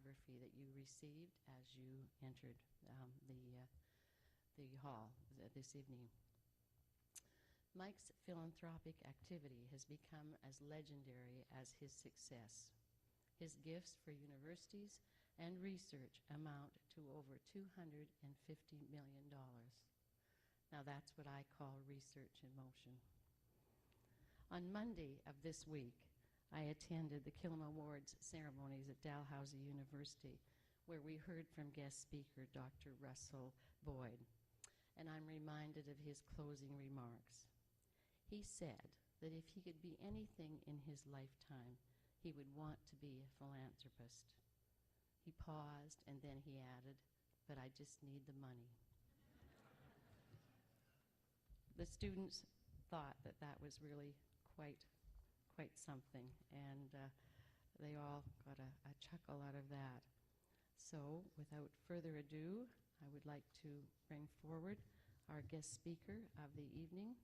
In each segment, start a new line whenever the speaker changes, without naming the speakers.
biography that you received as you entered the hall this evening. Mike's philanthropic activity has become as legendary as his success. His gifts for universities and research amount to over $250 million. Now that's what I call research in motion. On Monday of this week, I attended the Killam Awards ceremonies at Dalhousie University, where we heard from guest speaker Dr. Russell Boyd, and I'm reminded of his closing remarks. He said that if he could be anything in his lifetime, he would want to be a philanthropist. He paused, and then he added, "But I just need the money." The students thought that that was really quite something, and they all got a chuckle out of that. So, without further ado, I would like to bring forward our guest speaker of the evening.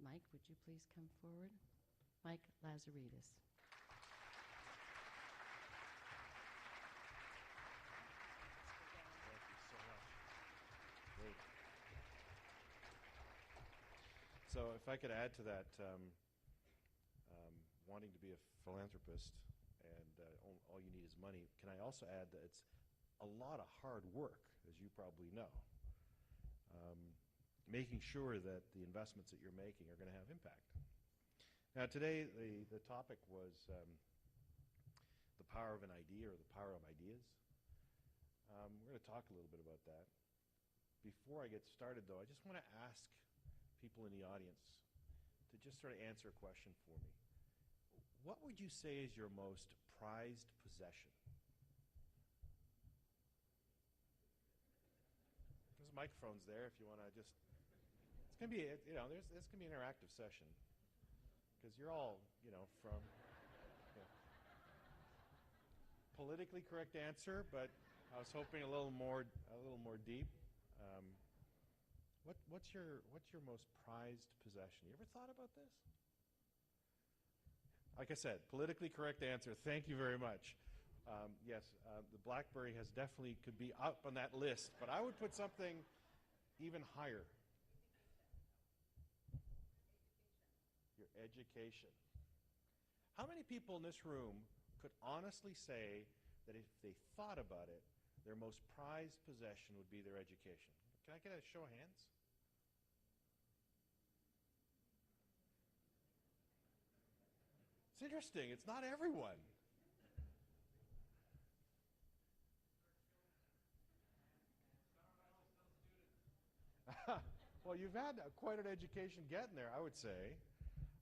Mike, would you please come forward? Mike Lazaridis.
Thank you so much. Great. So if I could add to that, wanting to be a philanthropist and all you need is money, can I also add that it's a lot of hard work, as you probably know, making sure that the investments that you're making are going to have impact. Now today the topic was the power of an idea or the power of ideas. We're going to talk a little bit about that. Before I get started though, I just want to ask people in the audience to just sort of answer a question for me. What would you say is your most prized possession? There's microphones there if you want to just, it's going to be, it's going to be an interactive session because you're all, from politically correct answer, but I was hoping a little more deep. What's your most prized possession? You ever thought about this? Like I said, politically correct answer. Thank you very much. Yes, the BlackBerry could be up on that list, but I would put something even higher. Your education. How many people in this room could honestly say that if they thought about it, their most prized possession would be their education? Can I get a show of hands? It's interesting. It's not everyone. Well, you've had quite an education getting there, I would say.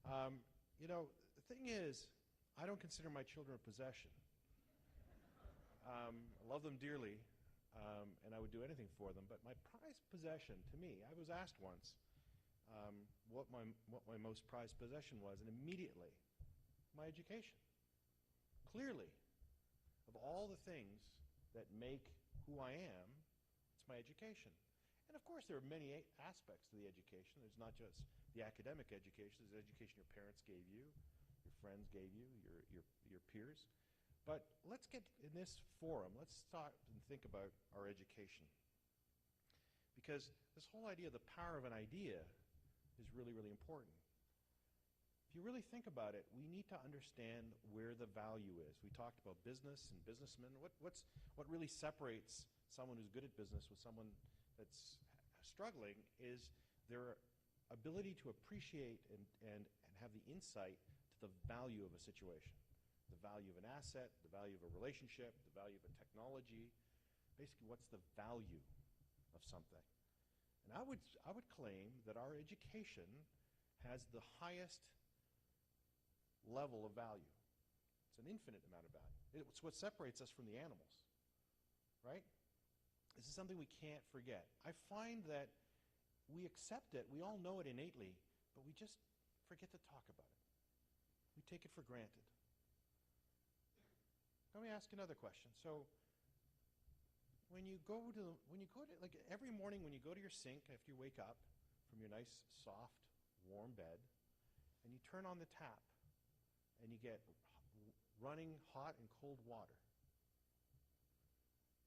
The thing is, I don't consider my children a possession. I love them dearly, and I would do anything for them. But my prized possession, to me, I was asked once what my most prized possession was, and immediately, my education. Clearly, of all the things that make who I am, it's my education. And of course, there are many aspects to the education. There's not just the academic education. There's the education your parents gave you, your friends gave you, your peers. But let's get in this forum, let's start and think about our education. Because this whole idea of the power of an idea is really, really important. If you really think about it, we need to understand where the value is. We talked about business and businessmen. What really separates someone who's good at business with someone that's struggling is their ability to appreciate and have the insight to the value of a situation, the value of an asset, the value of a relationship, the value of a technology. Basically, what's the value of something? And I would claim that our education has the highest level of value. It's an infinite amount of value. It's what separates us from the animals, right? This is something we can't forget. I find that we accept it, we all know it innately, but we just forget to talk about it. We take it for granted. Let me ask another question. So, when you go to like every morning when you go to your sink after you wake up from your nice, soft, warm bed, and you turn on the tap, and you get running hot and cold water.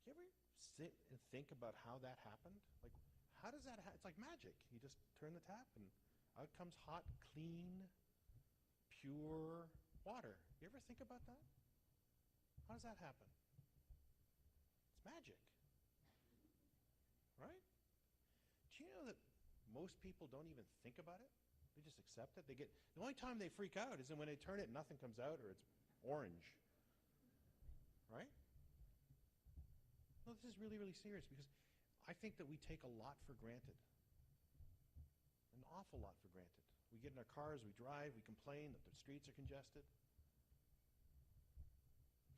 You ever sit and think about how that happened? Like, how does that happen? It's like magic. You just turn the tap and out comes hot, clean, pure water. You ever think about that? How does that happen? It's magic, right? Do you know that most people don't even think about it? They just accept it. The only time they freak out is when they turn it and nothing comes out or it's orange, right? No, this is really, really serious because I think that we take a lot for granted, an awful lot for granted. We get in our cars, we drive, we complain that the streets are congested.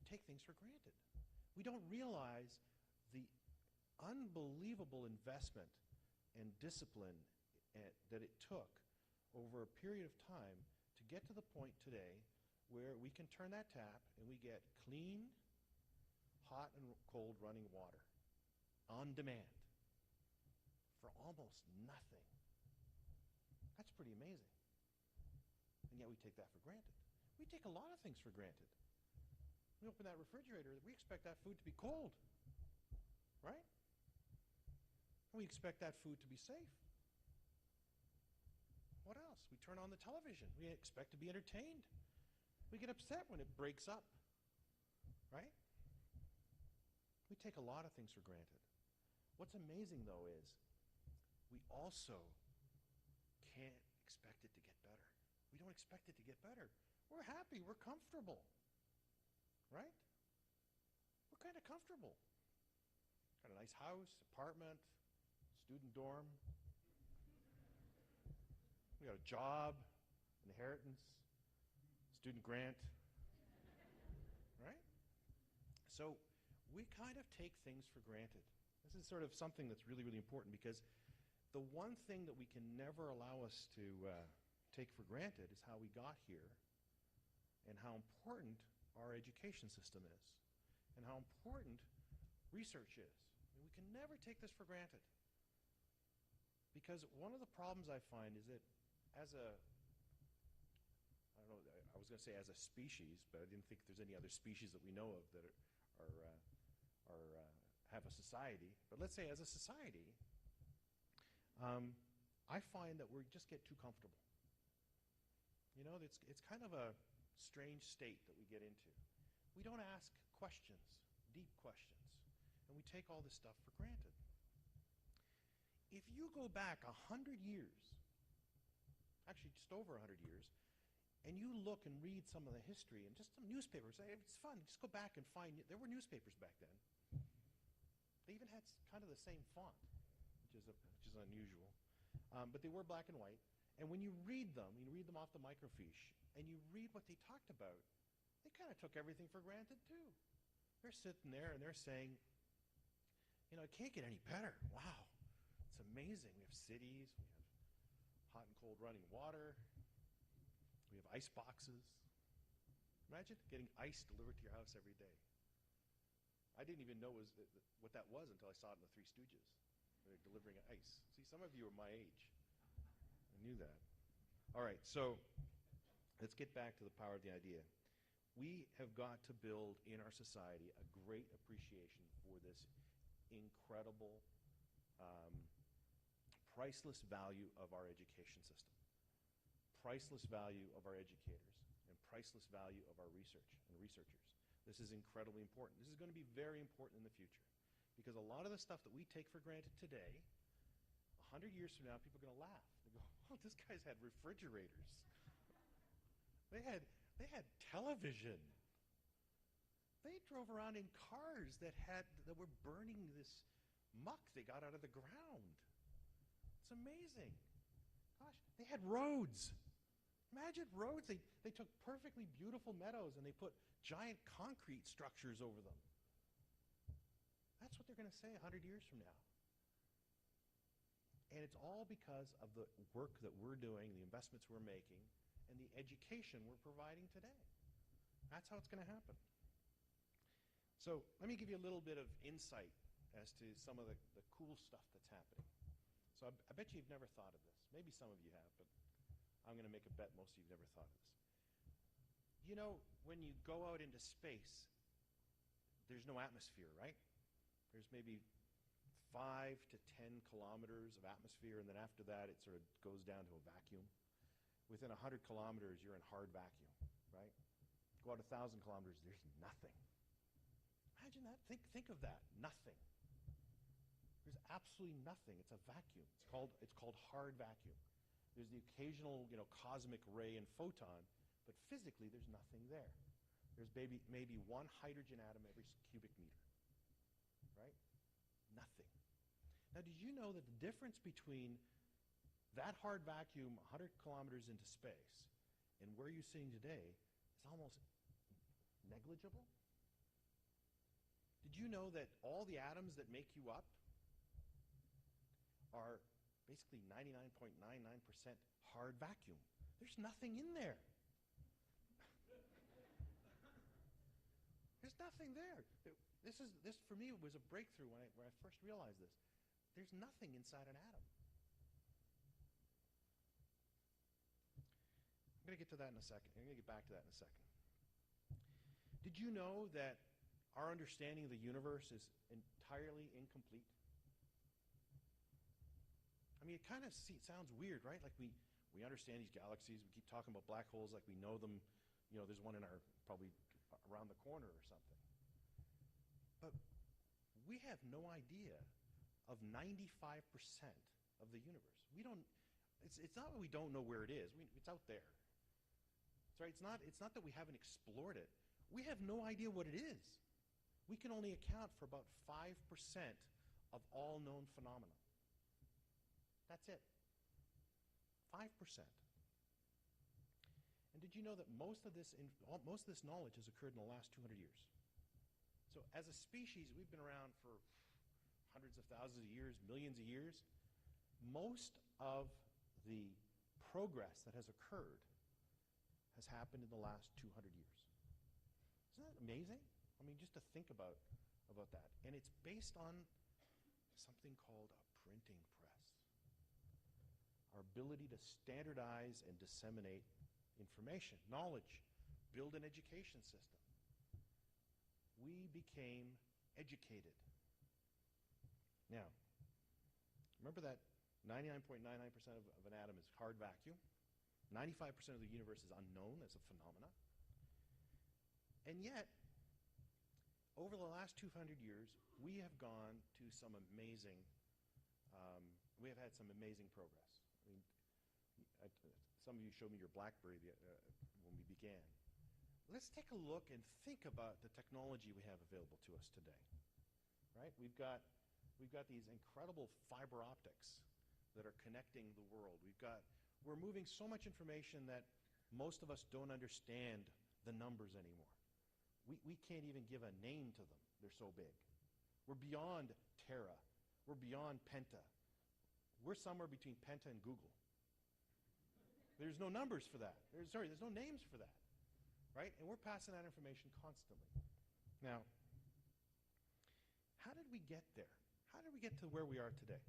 We take things for granted. We don't realize the unbelievable investment and discipline that it took over a period of time to get to the point today where we can turn that tap and we get clean, hot and cold running water on demand for almost nothing. That's pretty amazing. And yet we take that for granted. We take a lot of things for granted. We open that refrigerator, we expect that food to be cold, right? We expect that food to be safe. What else? We turn on the television. We expect to be entertained. We get upset when it breaks up, right? We take a lot of things for granted. What's amazing, though, is we also can't expect it to get better. We don't expect it to get better. We're happy. We're comfortable, right? We're kind of comfortable. Got a nice house, apartment, student dorm. We got a job, inheritance, student grant, right? So we kind of take things for granted. This is sort of something that's really, really important because the one thing that we can never allow us to take for granted is how we got here and how important our education system is and how important research is. And we can never take this for granted because one of the problems I find is that as a, I don't know, I was going to say as a species, but I didn't think there's any other species that we know of that have a society. But let's say as a society, I find that we just get too comfortable. You know, it's kind of a strange state that we get into. We don't ask questions, deep questions, and we take all this stuff for granted. If you go back 100 years, actually just over 100 years, and you look and read some of the history and just some newspapers, it's fun. Just go back and find, there were newspapers back then. They even had kind of the same font, which is unusual. But they were black and white. And when you read them off the microfiche, and you read what they talked about, they kind of took everything for granted too. They're sitting there and they're saying, you know, it can't get any better. Wow, it's amazing. We have cities, we have hot and cold running water, we have ice boxes. Imagine getting ice delivered to your house every day. I didn't even know what that was until I saw it in the Three Stooges. They're delivering ice. See, some of you are my age. I knew that. All right, so let's get back to the power of the idea. We have got to build in our society a great appreciation for this incredible, priceless value of our education system, priceless value of our educators, and priceless value of our research and researchers. This is incredibly important. This is going to be very important in the future because a lot of the stuff that we take for granted today, 100 years from now, people are going to laugh. They go, oh, this guy's had refrigerators. They had television. They drove around in cars that were burning this muck they got out of the ground. It's amazing. Gosh, they had roads. Imagine roads. They took perfectly beautiful meadows and they put giant concrete structures over them. That's what they're going to say 100 years from now. And it's all because of the work that we're doing, the investments we're making, and the education we're providing today. That's how it's going to happen. So let me give you a little bit of insight as to some of the cool stuff that's happening. So I bet you've never thought of this. Maybe some of you have, but I'm going to make a bet most of you have never thought of this. You know, when you go out into space, there's no atmosphere, right? There's maybe 5 to 10 kilometers of atmosphere, and then after that, it sort of goes down to a vacuum. Within 100 kilometers, you're in hard vacuum, right? Go out 1,000 kilometers, there's nothing. Imagine that. Think of that. Nothing. There's absolutely nothing. It's a vacuum. It's called hard vacuum. There's the occasional, cosmic ray and photon, but physically there's nothing there. There's maybe one hydrogen atom every cubic meter, right? Nothing. Now, did you know that the difference between that hard vacuum 100 kilometers into space and where you're sitting today is almost negligible? Did you know that all the atoms that make you up are basically 99.99% hard vacuum? There's nothing in there. There's nothing there. This for me was a breakthrough when I first realized this. There's nothing inside an atom. I'm going to get to that in a second. I'm going to get back to that in a second. Did you know that our understanding of the universe is entirely incomplete? I mean, it kind of sounds weird, right? Like we understand these galaxies. We keep talking about black holes like we know them. There's one in our probably around the corner or something. But we have no idea of 95% of the universe. We don't. It's not that we don't know where it is. It's out there. That's right. It's not that we haven't explored it. We have no idea what it is. We can only account for about 5% of all known phenomena. That's it. 5%. And did you know that most of this knowledge has occurred in the last 200 years? So as a species, we've been around for hundreds of thousands of years, millions of years. Most of the progress that has occurred has happened in the last 200 years. Isn't that amazing? I mean, just to think about that. And it's based on something called a printing press. Our ability to standardize and disseminate information, knowledge, build an education system. We became educated. Now, remember that 99.99% of an atom is hard vacuum. 95% of the universe is unknown as a phenomena. And yet, over the last 200 years, we have gone to some amazing, we have had some amazing progress. I mean, some of you showed me your BlackBerry when we began. Let's take a look and think about the technology we have available to us today. Right? We've got these incredible fiber optics that are connecting the world. We're moving so much information that most of us don't understand the numbers anymore. We can't even give a name to them. They're so big. We're beyond tera. We're beyond penta. We're somewhere between penta and Google. There's no numbers for that. There's no names for that. Right? And we're passing that information constantly. Now, how did we get there? How did we get to where we are today?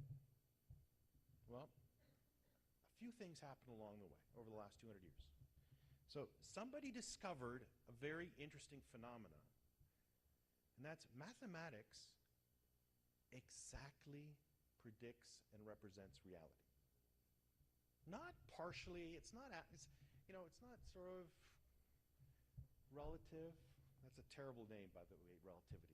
Well, a few things happened along the way over the last 200 years. So somebody discovered a very interesting phenomenon, and that's mathematics exactly predicts and represents reality. Not partially, it's not sort of relative. That's a terrible name, by the way, relativity.